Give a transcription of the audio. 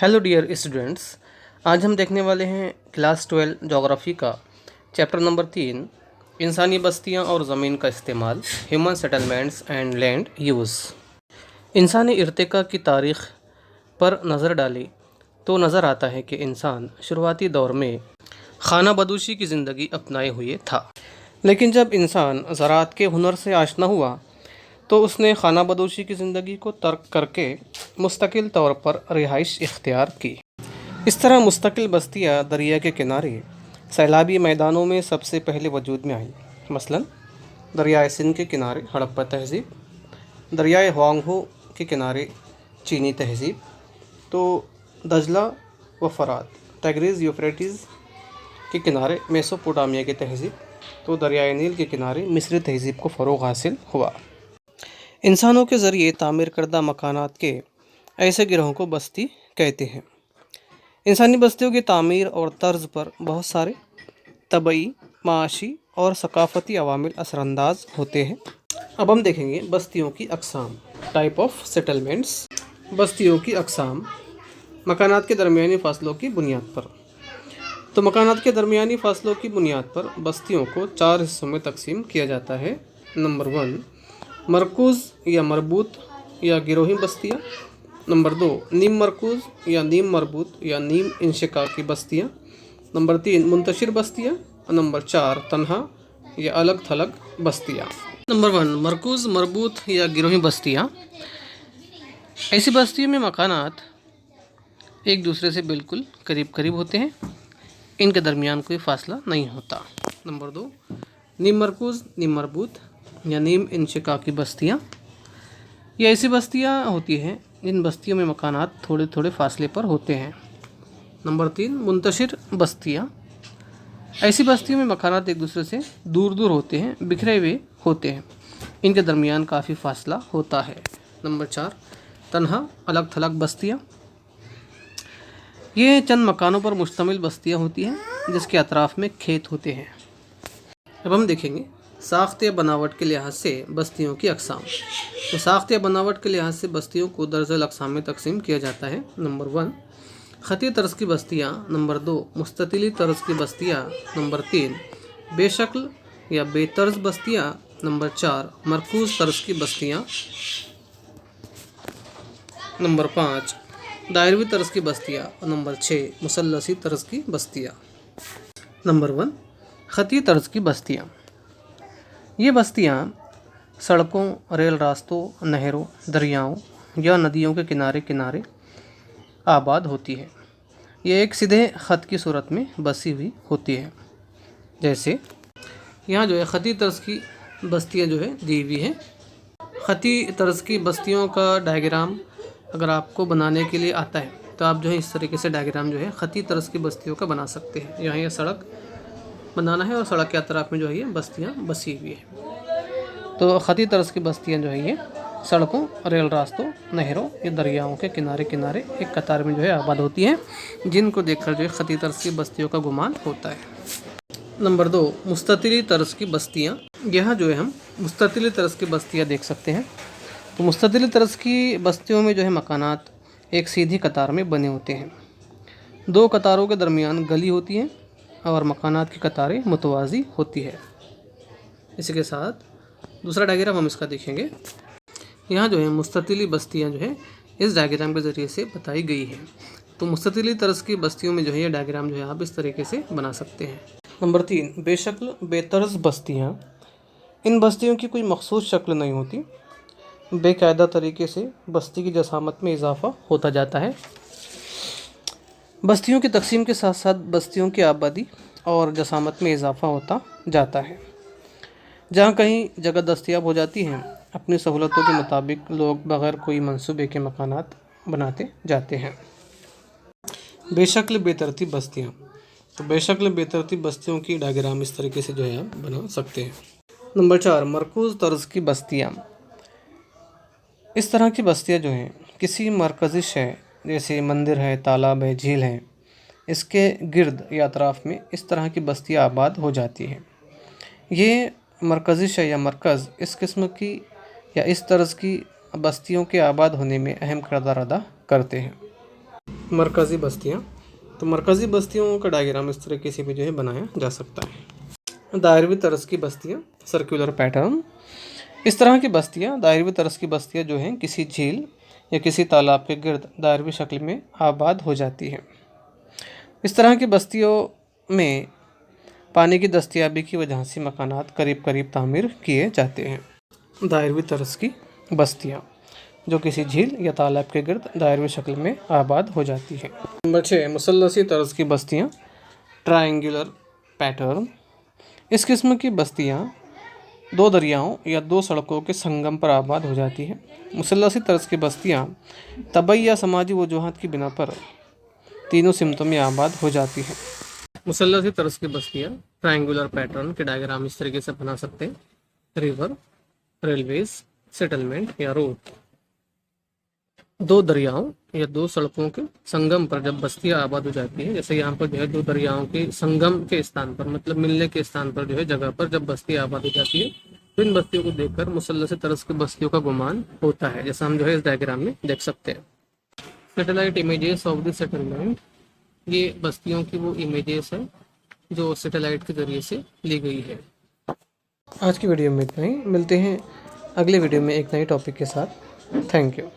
Hello dear students. आज हम देखने वाले हैं क्लास 12 जोग्राफ़ी का चैप्टर नंबर 3, इंसानी बस्तियां और ज़मीन का इस्तेमाल, human settlements and land use. इंसानी इर्तिका की तारीख़ पर नज़र डाली तो नज़र आता है कि इंसान शुरुआती दौर में खाना बदोशी की ज़िंदगी अपनाए हुए था, लेकिन जब इंसान ज़राअत के हुनर से आशना हुआ तो उसने खाना बदोशी की ज़िंदगी को तर्क करके मुस्तकिल तौर पर रिहाइश इख्तियार की। इस तरह मुस्तकिल बस्तियाँ दरिया के किनारे सैलाबी मैदानों में सबसे पहले वजूद में आई। मसलन दरियाए सिंध के किनारे हड़प्पा तहज़ीब, दरियाए हुआंगहो के किनारे चीनी तहज़ीब, तो दजला व फ़रात टाइग्रीज़ यूफ्रेटिस के किनारे मेसोपोटामिया की तहज़ीब, तो दरियाए नील के किनारे मिस्री तहज़ीब को फ़रोग़ हासिल हुआ। इंसानों के ज़रिए तामीर करदा मकानात के ऐसे गिरोहों को बस्ती कहते हैं। इंसानी बस्तियों की तामीर और तर्ज पर बहुत सारे तबई, माशी और सकाफ़ती अवामिल असरअंदाज होते हैं। अब हम देखेंगे बस्तियों की अक़साम, टाइप ऑफ सेटलमेंट्स। बस्तियों की अक़साम मकानात के दरमियानी फ़ासलों की बुनियाद पर। तो मकानात के दरमियानी फ़ासलों की बुनियाद पर बस्तियों को 4 हिस्सों में तकसीम किया जाता है। नंबर 1, मरकूज़ या मरबूत या गिरोही बस्तियाँ। नंबर 2, नीम मरकूज़ या नीम मरबूत या नीम इंशिकाकी बस्तियाँ। नंबर 3, मुंतशिर बस्तियाँ। नंबर 4, तन्हा या अलग थलग बस्तियाँ। नंबर 1, मरकूज़, मरबूत या गिरोही बस्तियाँ। ऐसी बस्तियों में मकानात एक दूसरे से बिल्कुल करीब करीब होते हैं, इनके दरमियान कोई फ़ासला नहीं होता। नंबर 2, नीम मरकूज़, नीम मरबूत या नीम इंशिकाकी बस्तियाँ। ये ऐसी बस्तियाँ होती हैं जिन बस्तियों में मकानात थोड़े थोड़े फ़ासले पर होते हैं। नंबर 3, मुंतशिर बस्तियाँ। ऐसी बस्तियों में मकानात एक दूसरे से दूर दूर होते हैं, बिखरे हुए होते हैं, इनके दरमियान काफ़ी फ़ासला होता है। नंबर 4, तन्हा अलग थलग बस्तियाँ। ये चंद मकानों पर मुश्तमिल बस्तियाँ होती हैं जिसके अतराफ़ में खेत होते हैं। अब हम देखेंगे साख्त या बनावट के लिहाज से बस्तियों की अक़साम। तो साख्त या बनावट के लिहाज से बस्तियों को दर्जल अक़साम में तकसीम किया जाता है। नंबर 1, ख़ती तर्ज़ की बस्तियाँ। नंबर 2, मुस्ततिली तर्ज़ की बस्तियाँ। नंबर 3, बेशक्ल या बेतर्ज़ बस्तियाँ। नंबर 4, मरकूज़ तर्ज़ की बस्तियाँ। नंबर 5, दायरवी तर्ज़ की बस्तियाँ। नंबर 6, मुसल्लसी तर्ज़ की बस्तियाँ। नंबर 1, ख़ती तर्ज़ की बस्तियाँ। ये बस्तियाँ सड़कों, रेल रास्तों, नहरों, दरियाओं या नदियों के किनारे किनारे आबाद होती है। ये एक सीधे ख़त की सूरत में बसी हुई होती है। जैसे यहाँ जो है ख़ती तर्ज़ की बस्तियाँ जो है दी हुई हैं। ख़ती तर्ज़ की बस्तियों का डायग्राम अगर आपको बनाने के लिए आता है तो आप जो है इस तरीके से डायग्राम जो है ख़ती तर्ज़ की बस्तियों का बना सकते हैं। यहाँ ये सड़क बनाना है और सड़क के अतराफ़ में जो है ये बस्तियाँ बसी हुई है। तो ख़ती तर्ज़ की बस्तियाँ जो है ये सड़कों, रेल रास्तों, नहरों या दरियाओं के किनारे किनारे एक कतार में जो है आबाद होती हैं, जिनको देखकर जो है ख़ती तर्ज़ की बस्तियों का गुमान होता है। नंबर 2, मुस्ततिली तर्ज़ की बस्तियाँ। यहाँ जो है हम मुस्ततिली तर्ज़ की बस्तियाँ देख सकते हैं। तो मुस्ततिली तर्ज़ की बस्तियों में जो है मकानात एक सीधी कतार में बने होते हैं। 2 कतारों के दरमियान गली होती है और मकानात की कतारें मुतवाज़ी होती है। इसी के साथ दूसरा डायग्राम हम इसका देखेंगे। यहाँ जो है मुस्ततिली बस्तियाँ जो है इस डायग्राम के ज़रिए से बताई गई है। तो मुस्ततिली तर्ज़ की बस्तियों में जो है ये डायग्राम जो है आप इस तरीके से बना सकते हैं। नंबर 3, बेशक्ल बेतर्ज़ बस्तियाँ। इन बस्तियों की कोई मखसूस शक्ल नहीं होती, बेकायदा तरीके से बस्ती की जसामत में इजाफ़ा होता जाता है। बस्तियों की तकसीम के साथ साथ बस्तियों की आबादी और जसामत में इजाफ़ा होता जाता है। जहाँ कहीं जगह दस्तयाब हो जाती है, अपनी सहूलतों के मुताबिक लोग बग़ैर कोई मंसूबे के मकानात बनाते जाते हैं। बेशक्ल बेतरतीब बस्तियाँ। तो बेशक्ल बेतरतीब बस्तियों की डायग्राम इस तरीके से जो है आप बना सकते हैं। नंबर 4, मरकूज़ तर्ज़ की बस्तियाँ। इस तरह की बस्तियाँ जो हैं किसी मरकज़ी शय जैसे मंदिर है, तालाब है, झील है, इसके गिर्द या अतराफ़ में इस तरह की बस्तियाँ आबाद हो जाती हैं। ये मरकज़ी शय या मरकज़ इस किस्म की या इस तर्ज़ की बस्तियों के आबाद होने में अहम किरदार अदा करते हैं। मरकज़ी बस्तियाँ। तो मरकज़ी बस्तियों का डायग्राम इस तरीके से भी जो है बनाया जा सकता है। दायरवी तरस की बस्तियाँ, सर्कुलर पैटर्न। इस तरह की बस्तियाँ, दायरवी तरस की बस्तियाँ जो हैं किसी झील या किसी तालाब के गिर्द दायरवी शक्ल में आबाद हो जाती हैं। इस तरह की बस्तियों में पानी की दस्तयाबी की वजह से मकानात करीब करीब तामीर किए जाते हैं। दायरवी तरस की बस्तियाँ जो किसी झील या तालाब के गिर्द दायरवी शक्ल में आबाद हो जाती है। नंबर 6, मुसल्लसी तरस की बस्तियाँ, ट्रायंगुलर पैटर्न। इस किस्म की बस्तियाँ दो दरियाओं या दो सड़कों के संगम पर आबाद हो जाती हैं। मुसल्लसी तरस की बस्तियाँ तबई या समाजी वजूहात की बिना पर तीनों सिमतों में आबाद हो जाती हैं। मुसल्लसी तरस की बस्तियाँ ट्रायंगुलर पैटर्न के डायग्राम इस तरीके से बना सकते हैं। रिवर, रेलवेज, सेटलमेंट या रोड। दो दरियाओं या दो सड़कों के संगम पर जब बस्तियां आबाद हो जाती हैं, जैसे यहाँ पर जो है दो दरियाओं के संगम के स्थान पर, मतलब मिलने के स्थान पर जो है जगह पर जब बस्तियां आबाद हो जाती है, तो इन बस्तियों को देखकर मुसल्लसी तरस की बस्तियों का गुमान होता है, जैसा हम जो है इस डायग्राम में देख सकते हैं। Satellite images of the settlement, ये बस्तियों की वो इमेजेस है जो सैटेलाइट के जरिए से ली गई है। आज की वीडियो में इतना ही, मिलते हैं अगले वीडियो में एक नए टॉपिक के साथ। Thank you.